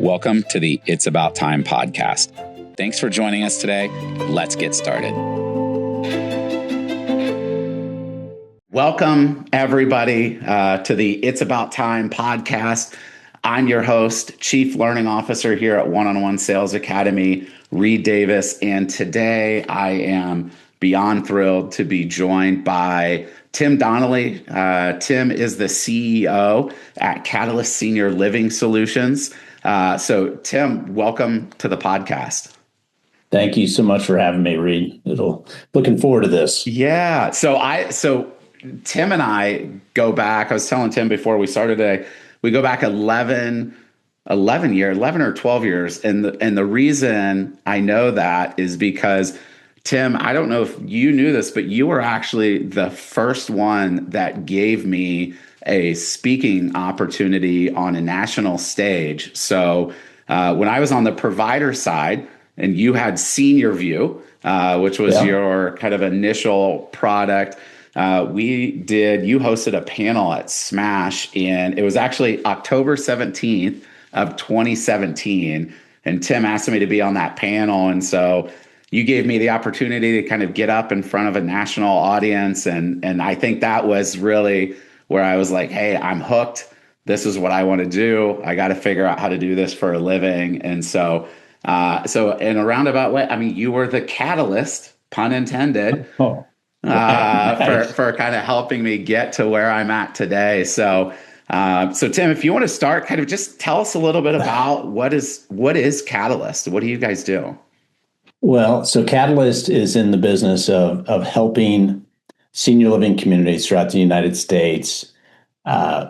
Welcome to the It's About Time podcast. Thanks for joining us today. Let's get started. Welcome, everybody, to the It's About Time podcast. I'm your host, Chief Learning Officer here at One-on-One Sales Academy, Reed Davis, and today I am beyond thrilled to be joined by Tim Donnelly. Tim is the CEO at Catalyst Senior Living Solutions. So, Tim, welcome to the podcast. Thank you so much for having me, Reed. Looking forward to this. Yeah. So Tim and I go back. I was telling Tim before we started today, we go back 11 or 12 years. And the reason I know that is because, Tim, I don't know if you knew this, but you were actually the first one that gave me a speaking opportunity on a national stage. So when I was on the provider side and you had Senior View, which was your kind of initial product, you hosted a panel at Smash, and it was actually October 17th of 2017. And Tim asked me to be on that panel. And so you gave me the opportunity to kind of get up in front of a national audience. And I think that was really where I was like, hey, I'm hooked. This is what I want to do. I got to figure out how to do this for a living. And so in a roundabout way, I mean, you were the catalyst, pun intended, for kind of helping me get to where I'm at today. So Tim, if you want to start, kind of just tell us a little bit about what is Catalyst? What do you guys do? Well, so Catalyst is in the business of helping senior living communities throughout the United States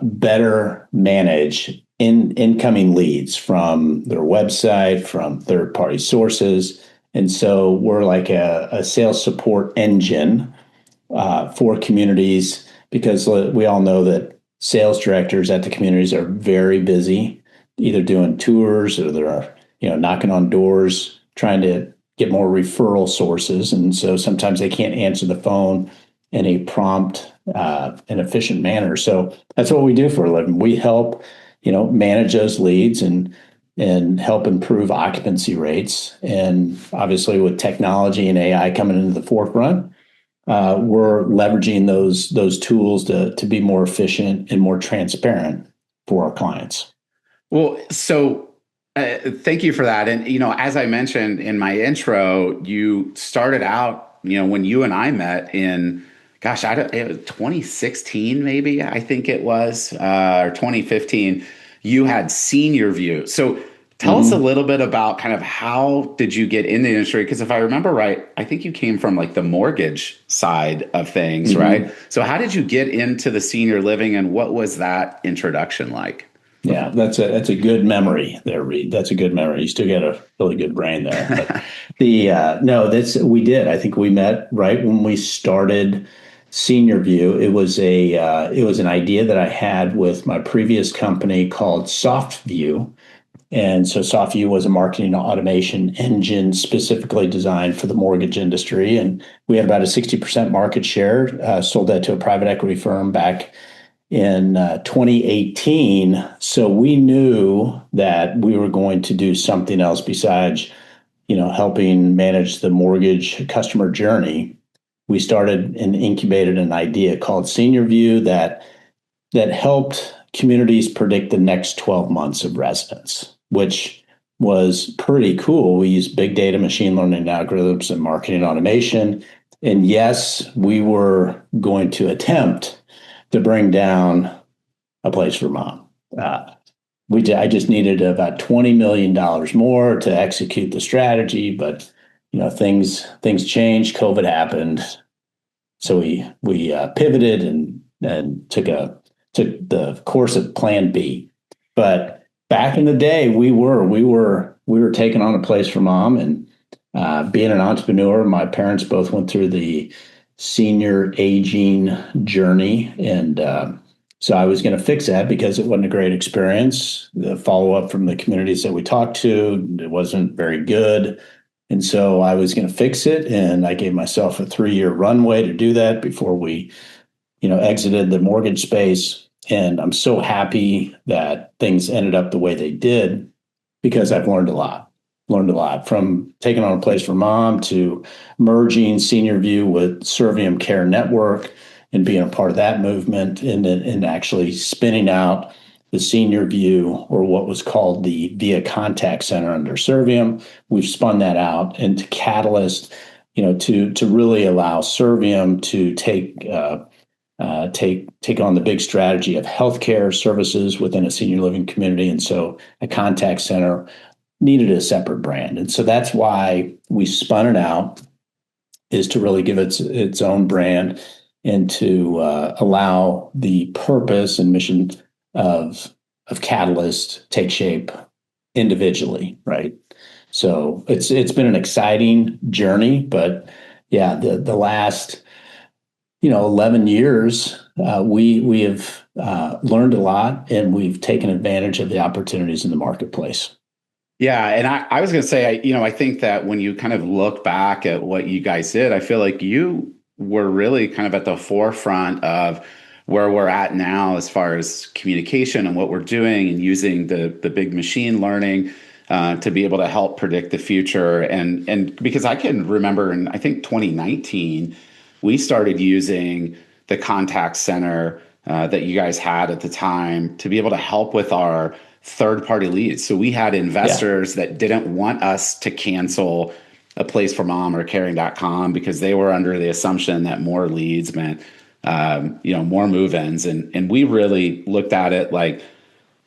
better manage incoming leads from their website, from third-party sources. And so we're like a sales support engine for communities, because we all know that sales directors at the communities are very busy, either doing tours or they're knocking on doors, trying to get more referral sources. And so sometimes they can't answer the phone in a prompt and efficient manner. So that's what we do for a living. We help, manage those leads and help improve occupancy rates. And obviously with technology and AI coming into the forefront, we're leveraging those tools to be more efficient and more transparent for our clients. Well, so thank you for that. And, as I mentioned in my intro, you started out, when you and I met in, it was 2016, maybe, I think it was, or 2015, you had Senior View. So tell us a little bit about kind of how did you get in the industry? Because if I remember right, I think you came from like the mortgage side of things, right? So how did you get into the senior living, and what was that introduction like? Yeah, that's a good memory there, Reed. That's a good memory. You still got a really good brain there. But we did. I think we met right when we started Senior View. It was an idea that I had with my previous company called SoftView. And so SoftView was a marketing automation engine specifically designed for the mortgage industry. And we had about a 60% market share, sold that to a private equity firm back in 2018. So we knew that we were going to do something else besides, helping manage the mortgage customer journey. We started and incubated an idea called Senior View that helped communities predict the next 12 months of residence, which was pretty cool. We used big data, machine learning algorithms, and marketing automation. And yes, we were going to attempt to bring down a place for mom. I just needed about $20 million more to execute the strategy, but things changed. COVID happened, so we pivoted and took the course of Plan B. But back in the day, we were taking on a place for mom, and being an entrepreneur, my parents both went through the senior aging journey, and so I was going to fix that because it wasn't a great experience. The follow-up from the communities that we talked to, it wasn't very good. And so I was going to fix it, and I gave myself a 3-year runway to do that before we, exited the mortgage space. And I'm so happy that things ended up the way they did, because I've learned a lot. Learned a lot from taking on a place for mom to merging Senior View with Servium Care Network and being a part of that movement, and actually spinning out the Senior View, or what was called the Via Contact Center under Servium. We've spun that out into Catalyst, to really allow Servium to take on the big strategy of healthcare services within a senior living community. And so a contact center needed a separate brand. And so that's why we spun it out, is to really give its own brand and to allow the purpose and mission of Catalyst take shape individually, right? So it's been an exciting journey, but yeah, the last 11 years, we have learned a lot, and we've taken advantage of the opportunities in the marketplace. Yeah, and I was going to say, I think that when you kind of look back at what you guys did, I feel like you were really kind of at the forefront of where we're at now as far as communication and what we're doing, and using the big machine learning to be able to help predict the future. And because I can remember in, I think, 2019, we started using the contact center that you guys had at the time to be able to help with our third-party leads. So we had investors that didn't want us to cancel a place for mom or caring.com because they were under the assumption that more leads meant more move-ins. And we really looked at it like,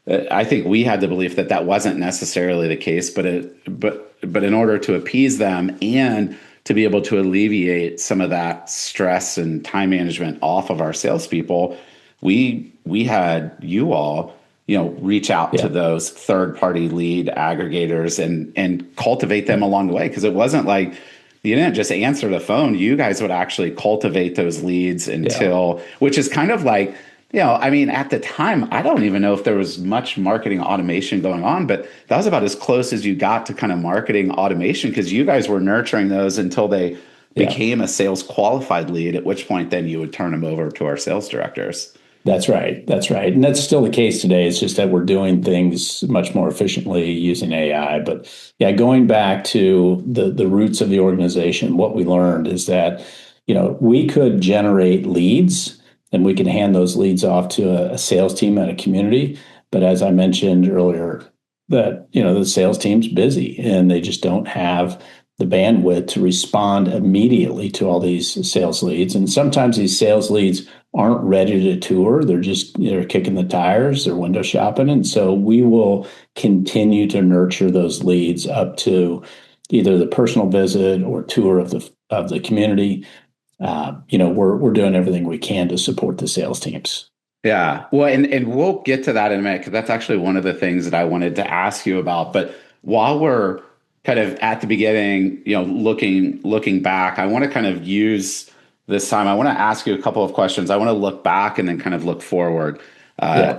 I think we had the belief that that wasn't necessarily the case, but in order to appease them and to be able to alleviate some of that stress and time management off of our salespeople, we had you all, reach out to those third-party lead aggregators and cultivate them along the way. Because it wasn't like you didn't just answer the phone. You guys would actually cultivate those leads until, which is kind of like, at the time, I don't even know if there was much marketing automation going on, but that was about as close as you got to kind of marketing automation, because you guys were nurturing those until they became a sales qualified lead, at which point then you would turn them over to our sales directors. That's right. And that's still the case today. It's just that we're doing things much more efficiently using AI. But yeah, going back to the roots of the organization, what we learned is that, we could generate leads and we can hand those leads off to a sales team at a community. But as I mentioned earlier, that, the sales team's busy and they just don't have the bandwidth to respond immediately to all these sales leads. And sometimes these sales leads aren't ready to tour. They're kicking the tires, they're window shopping. And so we will continue to nurture those leads up to either the personal visit or tour of the community. We're doing everything we can to support the sales teams. Yeah. Well, and we'll get to that in a minute, because that's actually one of the things that I wanted to ask you about. But while we're kind of at the beginning, looking back, I want to kind of use this time. I want to ask you a couple of questions. I want to look back and then kind of look forward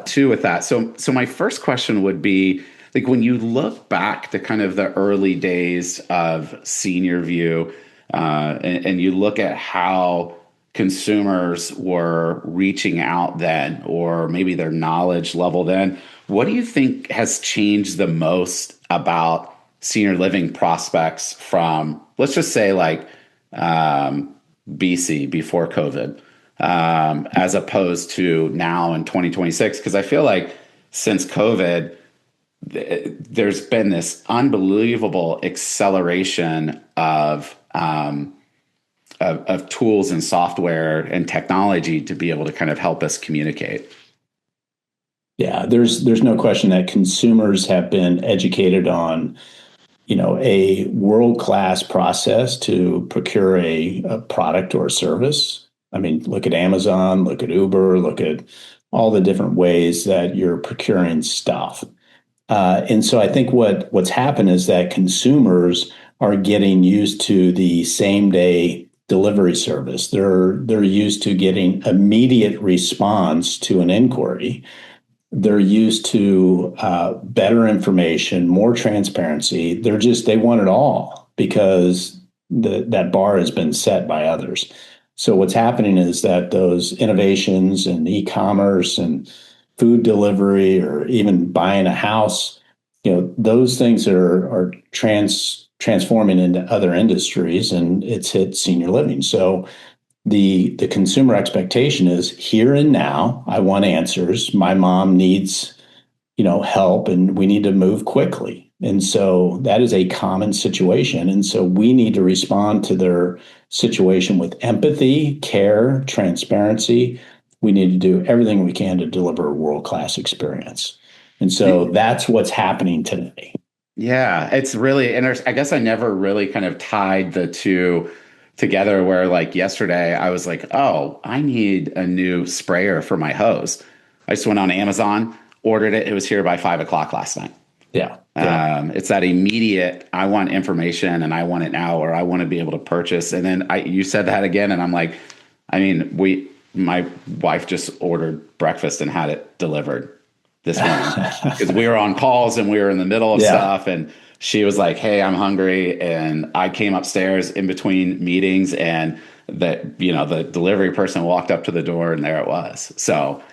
too with that. So my first question would be, like, when you look back to kind of the early days of Senior View, and you look at how consumers were reaching out then, or maybe their knowledge level then, what do you think has changed the most about senior living prospects from, let's just say, like BC, before COVID, as opposed to now in 2026? Because I feel like since COVID, there's been this unbelievable acceleration of tools and software and technology to be able to kind of help us communicate. Yeah, there's no question that consumers have been educated on, a world-class process to procure a product or a service. I mean, look at Amazon, look at Uber, look at all the different ways that you're procuring stuff. And so I think what's happened is that consumers are getting used to the same day delivery service. They're used to getting immediate response to an inquiry. They're used to better information, more transparency. They want it all because that bar has been set by others. So what's happening is that those innovations in e-commerce and food delivery, or even buying a house, those things are transforming into other industries, and it's hit senior living. So the consumer expectation is here and now. I want answers. My mom needs, help, and we need to move quickly. And so that is a common situation. And so we need to respond to their situation with empathy, care, transparency. We need to do everything we can to deliver a world-class experience. And so that's what's happening today. Yeah, it's really interesting. I guess I never really kind of tied the two together where like yesterday I was like, oh, I need a new sprayer for my hose. I just went on Amazon, ordered it. It was here by 5 o'clock last night. Yeah. It's that immediate, I want information and I want it now, or I want to be able to purchase. And then you said that again. And I'm like, my wife just ordered breakfast and had it delivered this morning because we were on calls and we were in the middle of stuff. And she was like, hey, I'm hungry. And I came upstairs in between meetings, and the delivery person walked up to the door, and there it was. So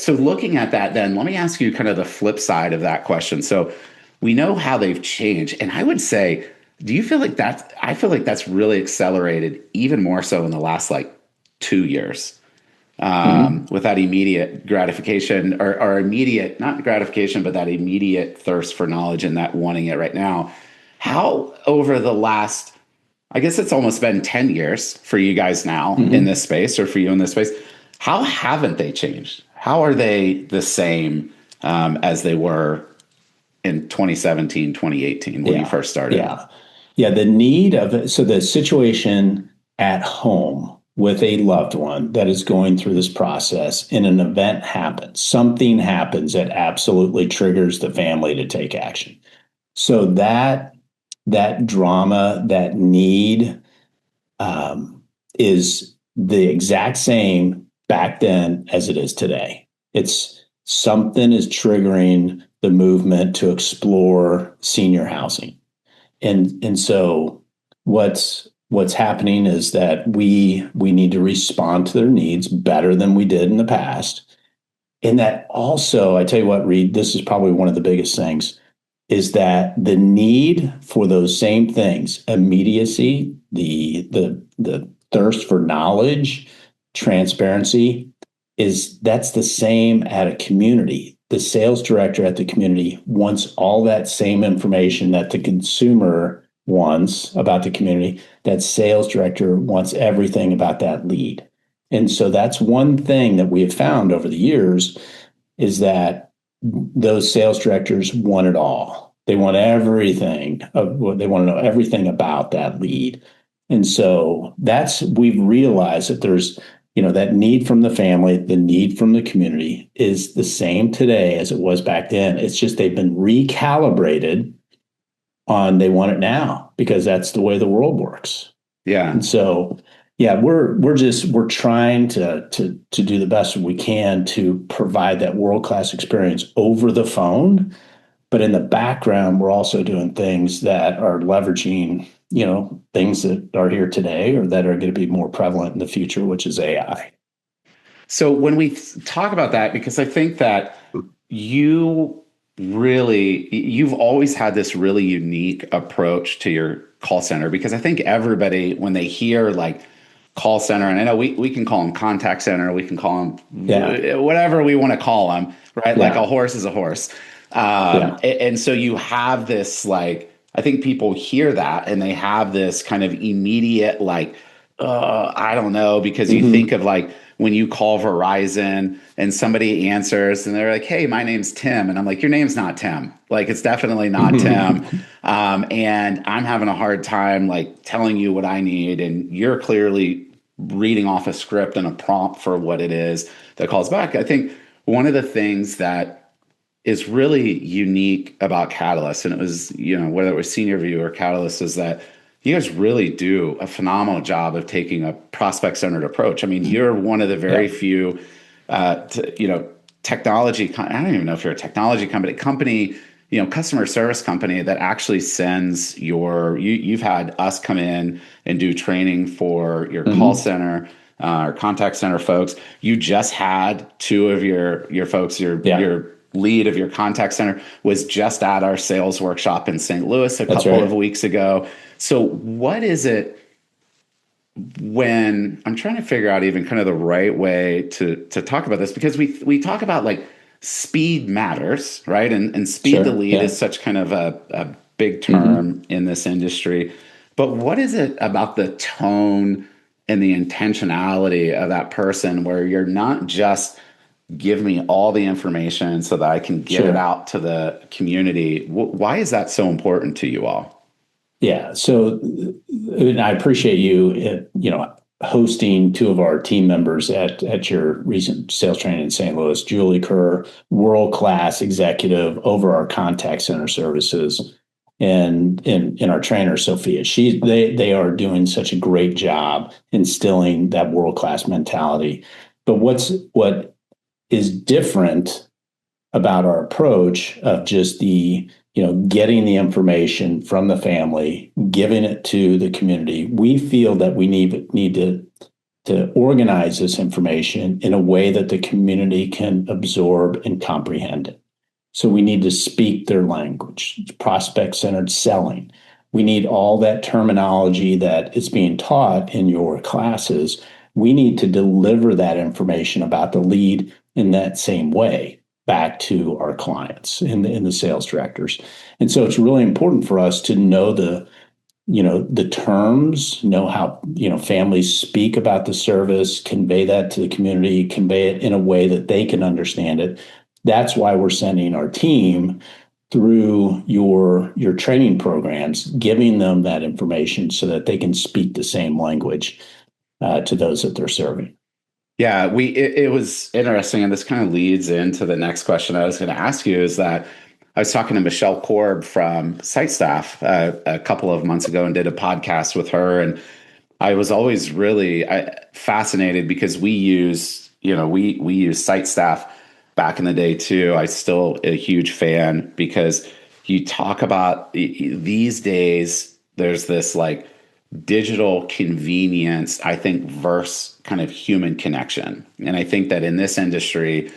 looking at that, then let me ask you kind of the flip side of that question. So we know how they've changed. And I would say, do you feel like I feel like that's really accelerated even more so in the last like 2 years. With that immediate gratification or immediate, not gratification, but that immediate thirst for knowledge and that wanting it right now. How over the last, I guess it's almost been 10 years for you guys now in this space, or for you in this space, how haven't they changed? How are they the same as they were in 2017, 2018 when you first started? Yeah. The need of it. So the situation at home with a loved one that is going through this process, and an event happens, something happens that absolutely triggers the family to take action. So that drama, that need is the exact same back then as it is today. It's something is triggering the movement to explore senior housing. And so what's happening is that we need to respond to their needs better than we did in the past. And that also, I tell you what, Reed, this is probably one of the biggest things, is that the need for those same things, immediacy, the thirst for knowledge, transparency, that's the same at a community. The sales director at the community wants all that same information that the consumer wants about the community. That sales director wants everything about that lead. And so that's one thing that we have found over the years, is that those sales directors want it all. They want everything. They want to know everything about that lead. And so we've realized that there's, that need from the family, the need from the community is the same today as it was back then. It's just they've been recalibrated on they want it now, because that's the way the world works. Yeah. And so, we're trying to do the best we can to provide that world-class experience over the phone. But in the background, we're also doing things that are leveraging, things that are here today or that are going to be more prevalent in the future, which is AI. So when we talk about that, because I think that you've always had this really unique approach to your call center, because I think everybody, when they hear like call center, and I know we can call them contact center, we can call them whatever we want to call them, right? Yeah. Like a horse is a horse. And so you have this, like, I think people hear that and they have this kind of immediate, like, I don't know, because you think of like when you call Verizon and somebody answers and they're like, hey, my name's Tim. And I'm like, your name's not Tim. Like, it's definitely not Tim. And I'm having a hard time like telling you what I need. And you're clearly reading off a script and a prompt for what it is that calls back. I think one of the things that is really unique about Catalyst, and it was, whether it was Senior View or Catalyst, is that you guys really do a phenomenal job of taking a prospect-centered approach. I mean, you're one of the very few, technology. I don't even know if you're a technology company, customer service company that actually sends you've had us come in and do training for your call center or contact center folks. You just had two of your folks, your lead of your contact center was just at our sales workshop in St. Louis a couple of weeks ago. So what is it when I'm trying to figure out even kind of the right way to talk about this, because we talk about like speed matters, right? And speed to lead is such kind of a big term in this industry. But what is it about the tone and the intentionality of that person where you're not just give me all the information so that I can get it out to the community? Why is that so important to you all? Yeah. So I appreciate you, hosting two of our team members at your recent sales training in St. Louis, Julie Kerr, world-class executive over our contact center services, and our trainer, Sophia. They are doing such a great job instilling that world-class mentality. But what is different about our approach of just getting the information from the family, giving it to the community, we feel that we need to organize this information in a way that the community can absorb and comprehend it. So we need to speak their language, prospect-centered selling. We need all that terminology that is being taught in your classes. We need to deliver that information about the lead in that same way back to our clients and the sales directors. And so it's really important for us to know the terms, know how, families speak about the service, convey that to the community, convey it in a way that they can understand it. That's why we're sending our team through your training programs, giving them that information so that they can speak the same language to those that they're serving. Yeah, it was interesting, and this kind of leads into the next question I was going to ask you, is that I was talking to Michelle Korb from SiteStaff a couple of months ago and did a podcast with her, and I was always really fascinated because we use SiteStaff back in the day too. I'm still a huge fan because you talk about these days, there's this like digital convenience, I think, versus kind of human connection. And I think that in this industry,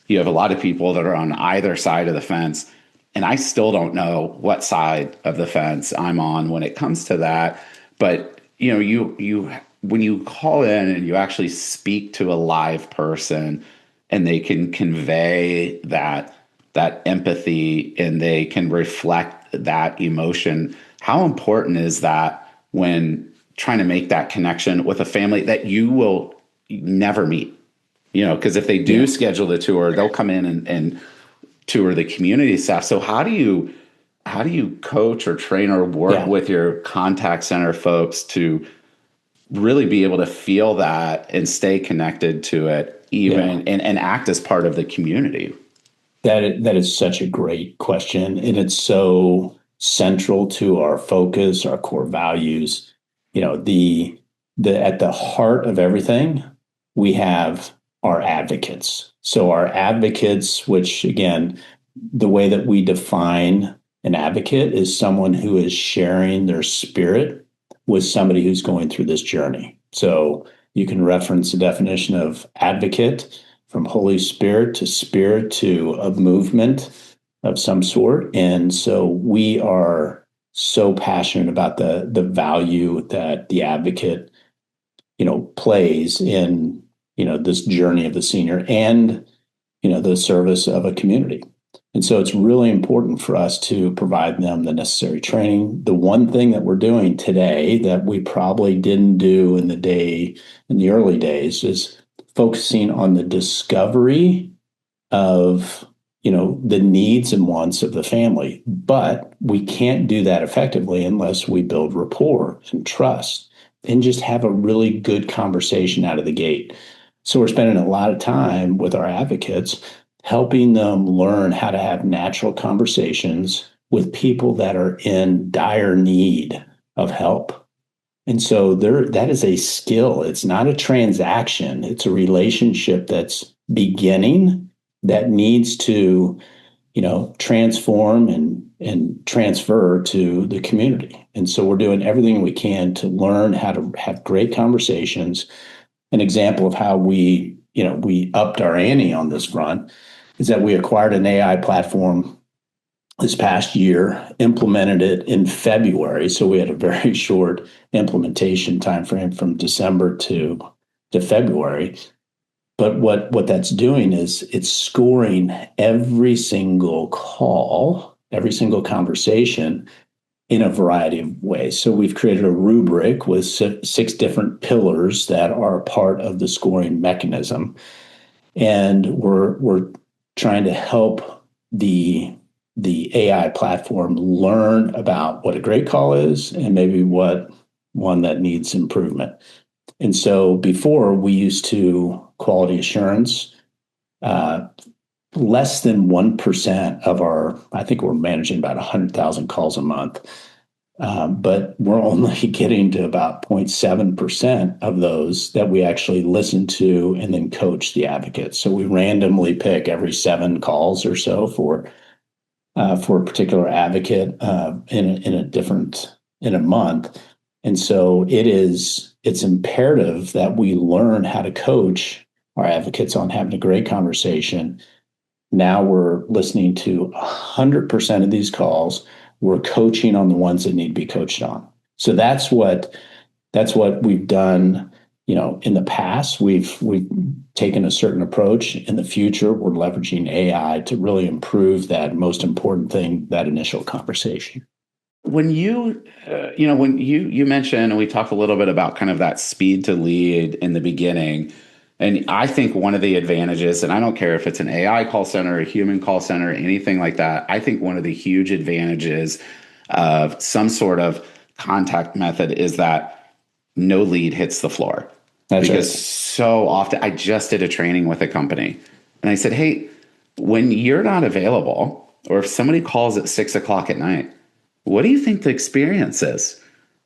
you have a lot of people that are on either side of the fence. And I still don't know what side of the fence I'm on when it comes to that. But, you when you call in and you actually speak to a live person and they can convey that empathy and they can reflect that emotion, how important is that when trying to make that connection with a family that you will never meet? Because if they do schedule the tour, they'll come in and tour the community staff. So how do you coach or train or work with your contact center folks to really be able to feel that and stay connected to it and act as part of the community? That is such a great question. And it's so central to our focus, our core values. At the heart of everything, we have our advocates. So our advocates, which again, the way that we define an advocate is someone who is sharing their spirit with somebody who's going through this journey. So you can reference the definition of advocate from Holy Spirit to a movement of some sort. And so we are so passionate about the value that the advocate, plays in, this journey of the senior and, the service of a community. And so it's really important for us to provide them the necessary training. The one thing that we're doing today that we probably didn't do in the early days is focusing on the discovery of the needs and wants of the family. But we can't do that effectively unless we build rapport and trust and just have a really good conversation out of the gate. So we're spending a lot of time with our advocates, helping them learn how to have natural conversations with people that are in dire need of help. And so that is a skill. It's not a transaction. It's a relationship that's beginning that needs to, transform and transfer to the community. And so we're doing everything we can to learn how to have great conversations. An example of how we upped our ante on this front is that we acquired an AI platform this past year, implemented it in February. So we had a very short implementation timeframe from December to February. But what that's doing is it's scoring every single call, every single conversation in a variety of ways. So we've created a rubric with 6 different pillars that are part of the scoring mechanism. And we're trying to help the AI platform learn about what a great call is and maybe what one that needs improvement. And so before we used to quality assurance, less than 1% of our, I think we're managing about 100,000 calls a month, but we're only getting to about 0.7% of those that we actually listen to and then coach the advocates. So we randomly pick every 7 calls or so for a particular advocate in a month. And so it's imperative that we learn how to coach our advocates on having a great conversation. Now we're listening to 100% of these calls. We're coaching on the ones that need to be coached on. So that's what we've done. In the past, we've taken a certain approach. In the future, we're leveraging AI to really improve that most important thing, that initial conversation. When you mentioned, and we talked a little bit about kind of that speed to lead in the beginning, and I think one of the advantages, and I don't care if it's an AI call center, a human call center, anything like that, I think one of the huge advantages of some sort of contact method is that no lead hits the floor. That's because right. So often, I just did a training with a company, and I said, hey, when you're not available, or if somebody calls at 6:00 at night, what do you think the experience is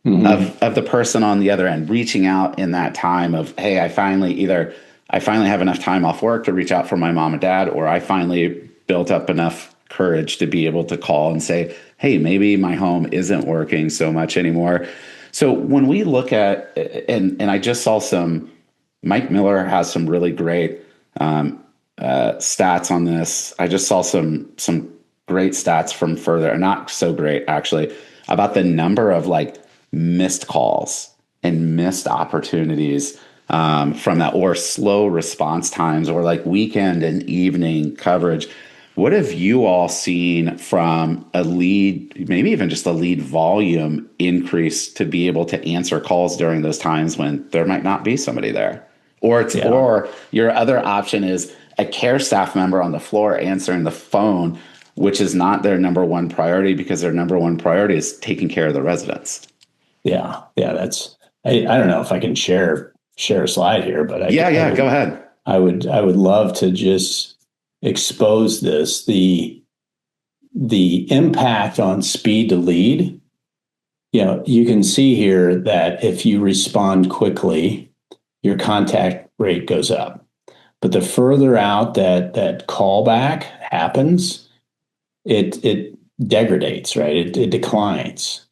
of the person on the other end reaching out in that time of, hey, I finally have enough time off work to reach out for my mom and dad, or I finally built up enough courage to be able to call and say, hey, maybe my home isn't working so much anymore. So when we look at, and I just saw Mike Miller has some really great stats on this. I just saw some great stats from further, not so great actually, about the number of missed calls and missed opportunities from that, or slow response times, or weekend and evening coverage. What have you all seen from a lead, maybe even just a lead volume increase to be able to answer calls during those times when there might not be somebody there? Or or your other option is a care staff member on the floor answering the phone, which is not their number one priority, because their number one priority is taking care of the residents. Yeah. That's, I don't know if I can share a slide here, but go ahead. I would love to just expose this, the impact on speed to lead. You can see here that if you respond quickly, your contact rate goes up. But the further out that callback happens, it degrades, right? It declines.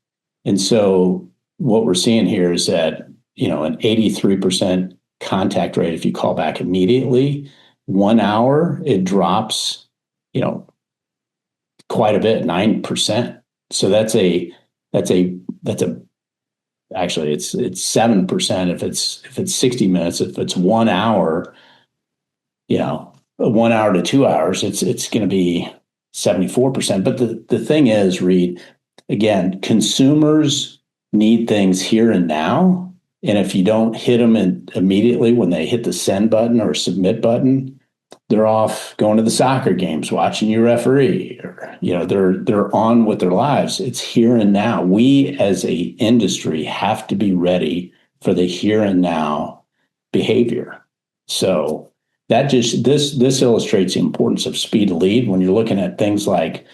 And so what we're seeing here is that, an 83% contact rate, if you call back immediately, 1 hour, it drops, quite a bit, 9%. So actually it's 7% if it's 60 minutes. If it's 1 hour, 1 hour to 2 hours, it's going to be 74%. But the thing is, Reed, again, consumers need things here and now. And if you don't hit them immediately when they hit the send button or submit button, they're off going to the soccer games, watching your referee, or they're on with their lives. It's here and now. We as a industry have to be ready for the here and now behavior. So that just this illustrates the importance of speed to lead when you're looking at things like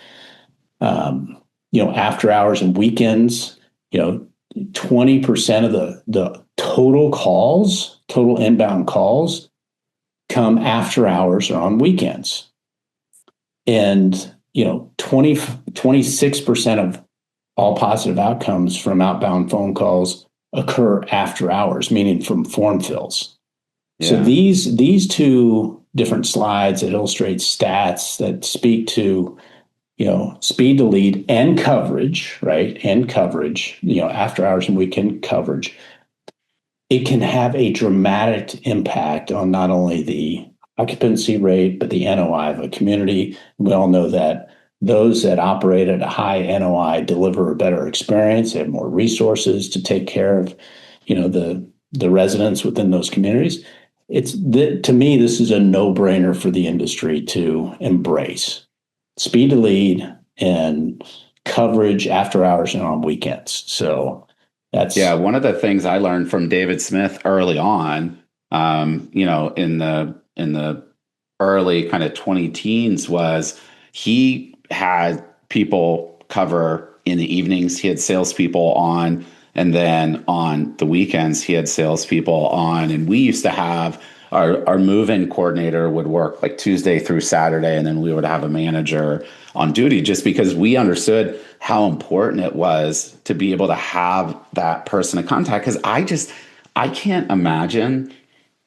after hours and weekends. 20% of the total inbound calls come after hours or on weekends. And 26% of all positive outcomes from outbound phone calls occur after hours, meaning from form fills. Yeah. So these two different slides that illustrate stats that speak to, speed to lead and coverage, right? And coverage, after hours and weekend coverage. It can have a dramatic impact on not only the occupancy rate, but the NOI of a community. We all know that those that operate at a high NOI deliver a better experience. They have more resources to take care of, the residents within those communities. To me, this is a no-brainer for the industry to embrace. Speed to lead and coverage after hours and on weekends. So that's one of the things I learned from David Smith early on, in the early kind of 20 teens, was he had people cover in the evenings. He had salespeople on, and then on the weekends he had salespeople on. And we used to have our move-in coordinator would work like Tuesday through Saturday, and then we would have a manager on duty, just because we understood how important it was to be able to have that person of contact. Because I can't imagine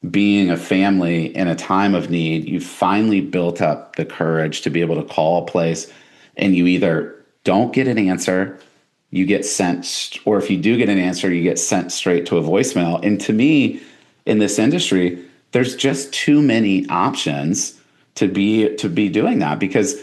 being a family in a time of need. You finally built up the courage to be able to call a place, and you either don't get an answer, you get sent, or if you do get an answer, you get sent straight to a voicemail. And to me, in this industry, there's just too many options to be doing that. Because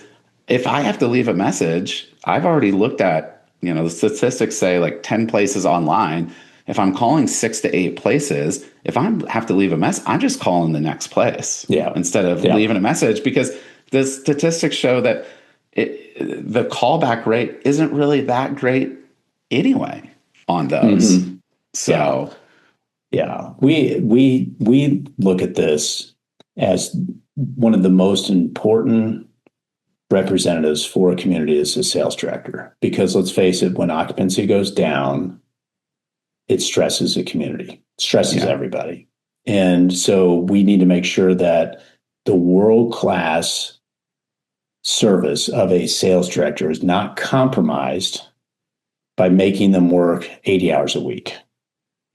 if I have to leave a message, I've already looked at, the statistics say like 10 places online. If I'm calling 6 to 8 places, if I have to leave a message, I'm just calling the next place instead of leaving a message, because the statistics show that the callback rate isn't really that great anyway on those. Mm-hmm. So we look at this as one of the most important representatives for a community is a sales director, because let's face it, when occupancy goes down, it stresses the community, stresses everybody. And so we need to make sure that the world-class service of a sales director is not compromised by making them work 80 hours a week.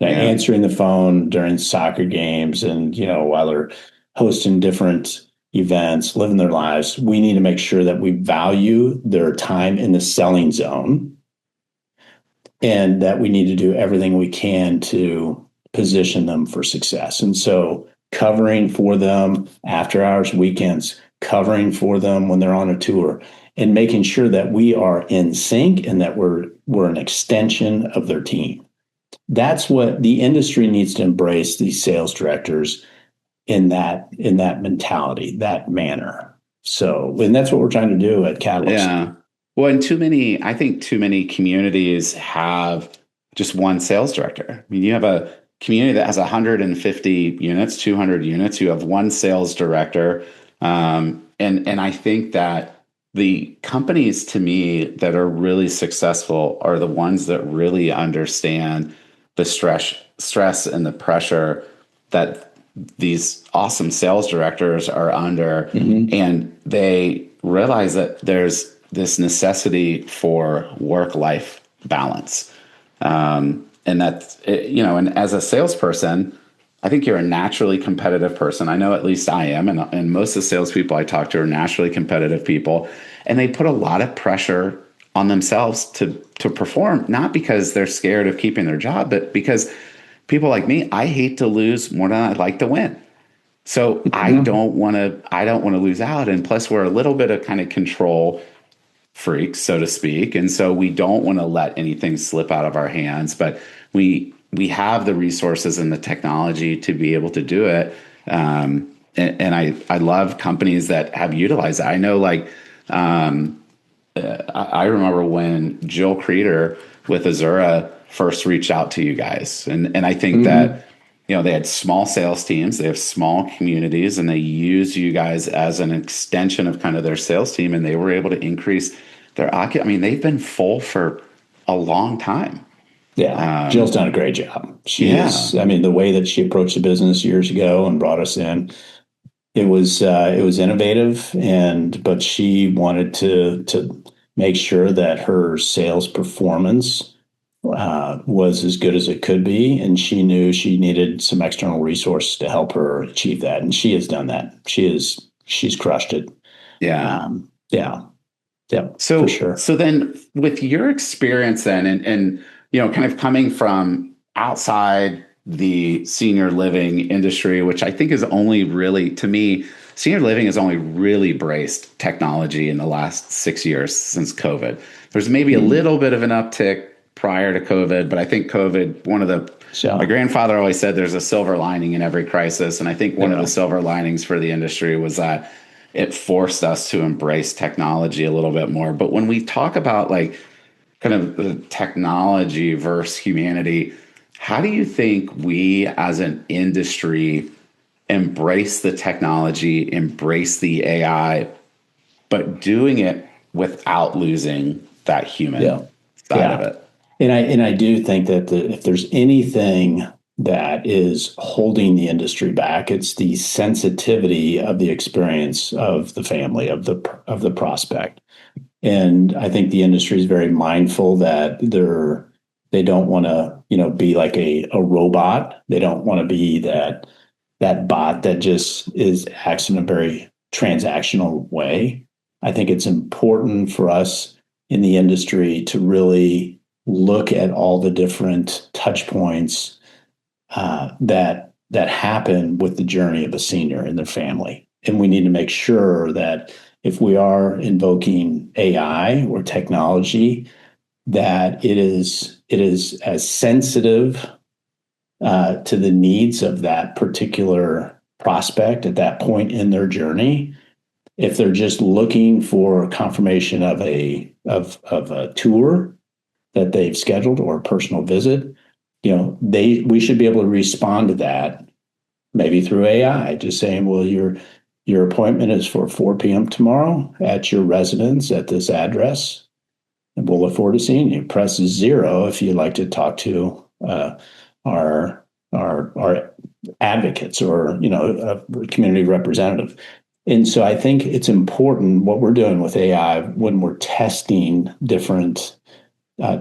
Answering the phone during soccer games and, while they're hosting different events, living their lives, we need to make sure that we value their time in the selling zone, and that we need to do everything we can to position them for success. And so covering for them after hours, weekends, covering for them when they're on a tour, and making sure that we are in sync and that we're an extension of their team. That's what the industry needs to embrace, these sales directors in that mentality, that manner. So, and that's what we're trying to do at Catalyst. Yeah. Well, and I think too many communities have just one sales director. I mean, you have a community that has 150 units, 200 units. You have one sales director. And I think that the companies, to me, that are really successful are the ones that really understand the stress and the pressure that these awesome sales directors are under. Mm-hmm. And they realize that there's this necessity for work-life balance. And that's, and as a salesperson, I think you're a naturally competitive person. I know at least I am. And most of the salespeople I talk to are naturally competitive people. And they put a lot of pressure on themselves to perform, not because they're scared of keeping their job, but because people like me, I hate to lose more than I'd like to win. So mm-hmm. I don't want to lose out. And plus we're a little bit of kind of control freaks, so to speak. And so we don't want to let anything slip out of our hands, but we have the resources and the technology to be able to do it. And I love companies that have utilized it. I know, I remember when Jill Creeder with Azura first reached out to you guys. And I think mm-hmm. that, they had small sales teams, they have small communities, and they use you guys as an extension of kind of their sales team. And they were able to increase their they've been full for a long time. Yeah. Jill's done a great job. She is, the way that she approached the business years ago and brought us in, it was innovative, but she wanted to make sure that her sales performance was as good as it could be, and she knew she needed some external resources to help her achieve that, and she has done that. She's crushed it. Yeah. Yeah, yeah, for So, sure. so then with your experience then, and, kind of coming from outside the senior living industry, which I think is only really, to me, senior living has only really embraced technology in the last 6 years since COVID. There's maybe a little bit of an uptick prior to COVID, but I think COVID, my grandfather always said there's a silver lining in every crisis. And I think one of the silver linings for the industry was that it forced us to embrace technology a little bit more. But when we talk about like kind of the technology versus humanity, how do you think we as an industry embrace the technology, embrace the AI, but doing it without losing that human side of it? And I do think that if there's anything that is holding the industry back, it's the sensitivity of the experience of the family, of the prospect. And I think the industry is very mindful that they don't want to, be like a robot. They don't want to be that bot that just acts in a very transactional way. I think it's important for us in the industry to really look at all the different touch points that happen with the journey of a senior and their family. And we need to make sure that if we are invoking AI or technology, that it is as sensitive to the needs of that particular prospect at that point in their journey. If they're just looking for confirmation of a tour that they've scheduled or a personal visit, we should be able to respond to that maybe through AI, just saying, well, your appointment is for 4 p.m. tomorrow at your residence at this address, and we'll look forward to seeing you. Press 0 if you'd like to talk to our advocates or a community representative. And so I think it's important what we're doing with AI when we're testing different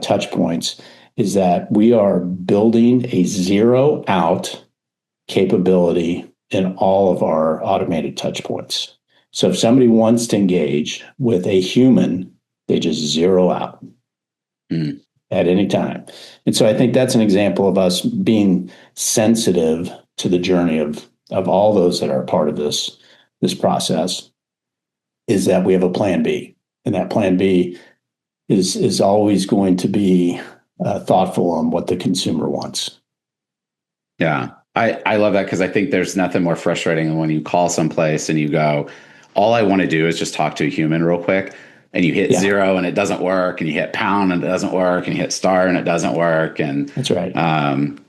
touch points is that we are building a zero out capability in all of our automated touch points. So if somebody wants to engage with a human, they just zero out at any time. And so I think that's an example of us being sensitive to the journey of all those that are part of this process, is that we have a plan B. And that plan B is always going to be thoughtful on what the consumer wants. Yeah, I love that, because I think there's nothing more frustrating than when you call someplace and you go, all I want to do is just talk to a human real quick. And you hit 0 and it doesn't work, and you hit pound and it doesn't work, and you hit star and it doesn't work. And that's right.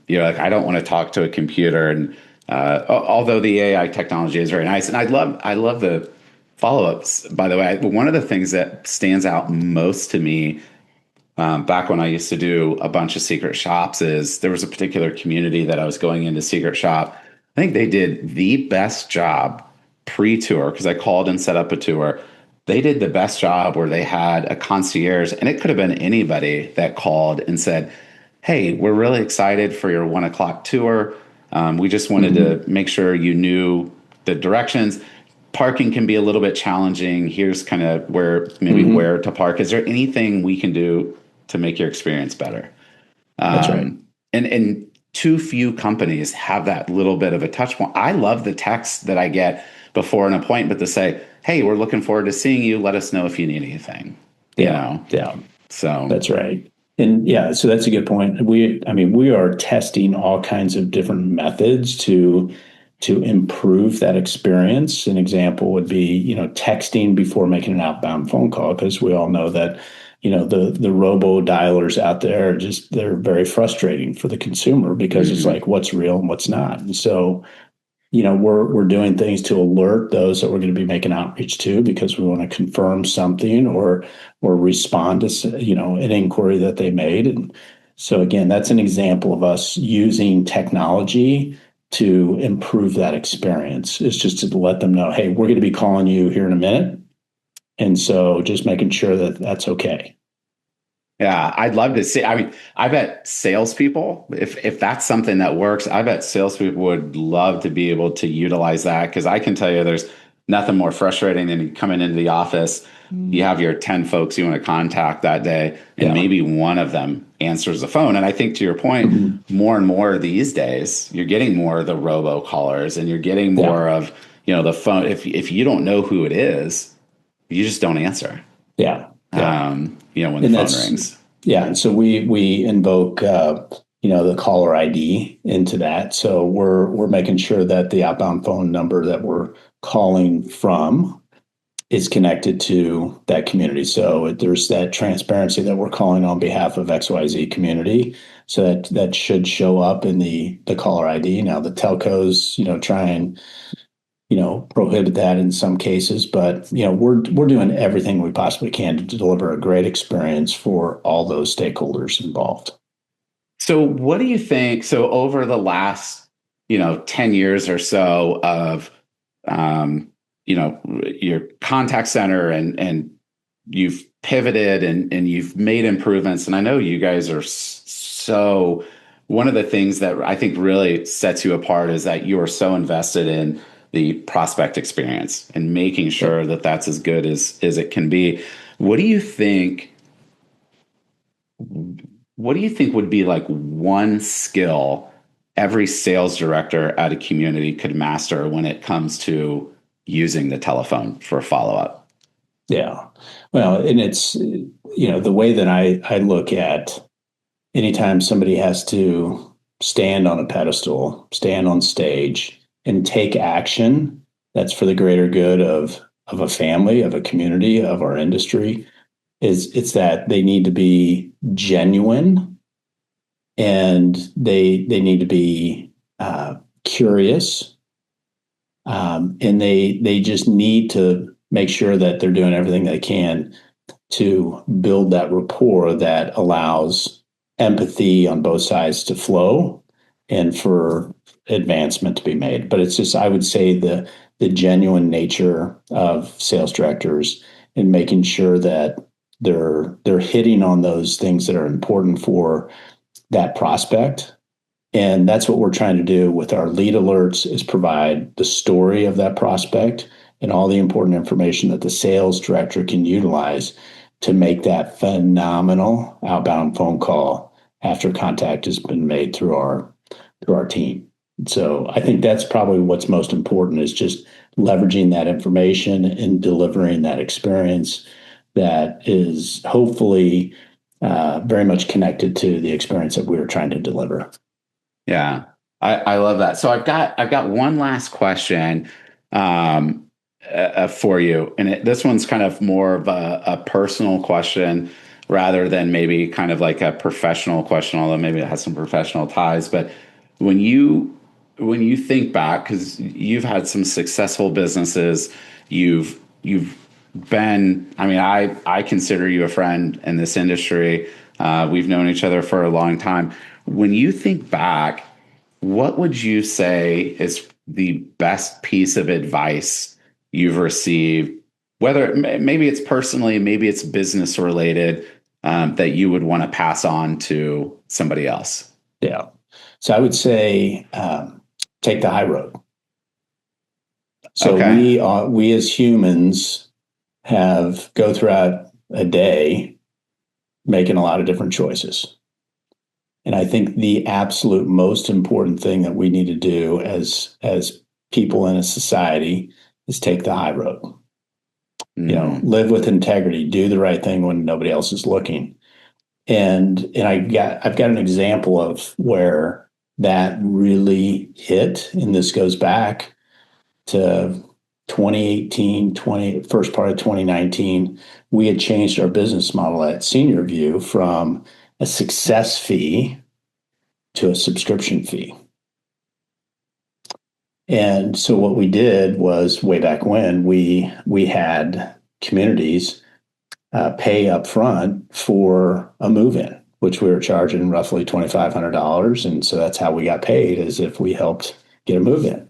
You're like, I don't want to talk to a computer. And although the AI technology is very nice, and I love the follow-ups, by the way. One of the things that stands out most to me back when I used to do a bunch of secret shops is there was a particular community that I was going into secret shop. I think they did the best job pre-tour, because I called and set up a tour. They did the best job where they had a concierge, and it could have been anybody that called and said, hey, we're really excited for your 1 o'clock tour. We just wanted to make sure you knew the directions. Parking can be a little bit challenging. Here's kind of where to park. Is there anything we can do to make your experience better? That's right. And too few companies have that little bit of a touch point. I love the text that I get before an appointment to say, hey, we're looking forward to seeing you. Let us know if you need anything. Yeah. So that's right. And so that's a good point. We are testing all kinds of different methods to improve that experience. An example would be, texting before making an outbound phone call, because we all know that, the robo dialers out there they're very frustrating for the consumer, because it's like, what's real and what's not. And so, we're doing things to alert those that we're going to be making outreach to, because we want to confirm something or respond to, an inquiry that they made. And so again, that's an example of us using technology to improve that experience. It's just to let them know, hey, we're going to be calling you here in a minute. And so just making sure that that's okay. Yeah, I'd love to see. I mean, I bet salespeople, if that's something that works, I bet salespeople would love to be able to utilize that because I can tell you there's nothing more frustrating than you coming into the office. You have your 10 folks you want to contact that day, and Yeah. maybe one of them answers the phone. And I think to your point, Mhm. more and more these days, you're getting more of the robocallers and you're getting Yeah. more of, the phone. If you don't know who it is, you just don't answer. Yeah. Yeah. When the And phone that's, rings. yeah. And so we invoke, the caller ID into that. So we're making sure that the outbound phone number that we're calling from is connected to that community. So there's that transparency that we're calling on behalf of XYZ community. So that should show up in the caller ID. Now the telcos, try and prohibit that in some cases, but we're doing everything we possibly can to deliver a great experience for all those stakeholders involved. So what do you think? So over the last, 10 years or so of, your contact center and you've pivoted and you've made improvements. And I know you guys are so, one of the things that I think really sets you apart is that you are so invested in the prospect experience and making sure that that's as good as it can be. What do you think? What do you think would be like one skill every sales director at a community could master when it comes to using the telephone for follow up? Yeah. Well, and it's, the way that I look at anytime somebody has to stand on a pedestal, stand on stage and take action that's for the greater good of a family, of a community, of our industry, it's that they need to be genuine and they need to be curious, and they just need to make sure that they're doing everything they can to build that rapport that allows empathy on both sides to flow and for advancement to be made. But it's just, I would say, the genuine nature of sales directors and making sure that they're hitting on those things that are important for that prospect. And that's what we're trying to do with our lead alerts, is provide the story of that prospect and all the important information that the sales director can utilize to make that phenomenal outbound phone call after contact has been made through our team. So I think that's probably what's most important, is just leveraging that information and delivering that experience that is hopefully very much connected to the experience that we were trying to deliver. Yeah, I love that. So I've got one last question for you, and this one's kind of more of a personal question rather than maybe kind of like a professional question, although maybe it has some professional ties. But when you think back, because you've had some successful businesses, you've been, I mean, I consider you a friend in this industry. We've known each other for a long time. When you think back, what would you say is the best piece of advice you've received, whether maybe it's personally, maybe it's business related, that you would want to pass on to somebody else? Yeah. So I would say take the high road. So Okay. we as humans go throughout a day making a lot of different choices. And I think the absolute most important thing that we need to do as people in a society is take the high road. Live with integrity, do the right thing when nobody else is looking. And I've got an example of where that really hit, and this goes back to 2018, first part of 2019. We had changed our business model at Senior View from a success fee to a subscription fee. And so what we did was, way back when, we had communities pay up front for a move-in, which we were charging roughly $2,500. And so that's how we got paid, as if we helped get a move-in.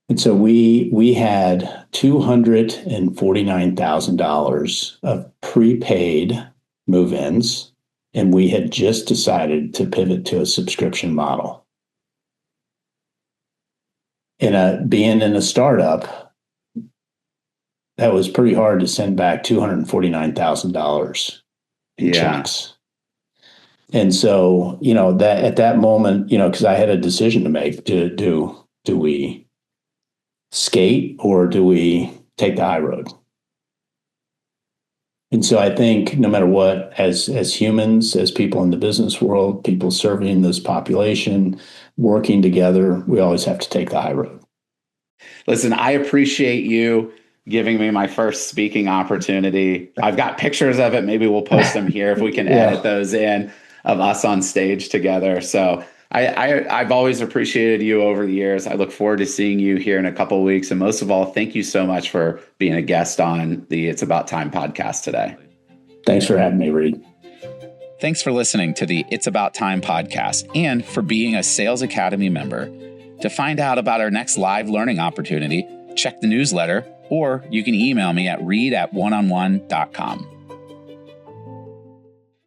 And so we had $249,000 of prepaid move-ins and we had just decided to pivot to a subscription model. And being in a startup, that was pretty hard to send back $249,000 in checks. And so, that at that moment, because I had a decision to make, do we skate or do we take the high road? And so I think no matter what, as humans, as people in the business world, people serving this population, working together, we always have to take the high road. Listen, I appreciate you giving me my first speaking opportunity. I've got pictures of it. Maybe we'll post them here if we can edit those in, of us on stage together. So I've always appreciated you over the years. I look forward to seeing you here in a couple of weeks. And most of all, thank you so much for being a guest on the It's About Time podcast today. Thanks for having me, Reed. Thanks for listening to the It's About Time podcast and for being a Sales Academy member. To find out about our next live learning opportunity, check the newsletter, or you can email me at reed@oneonone.com.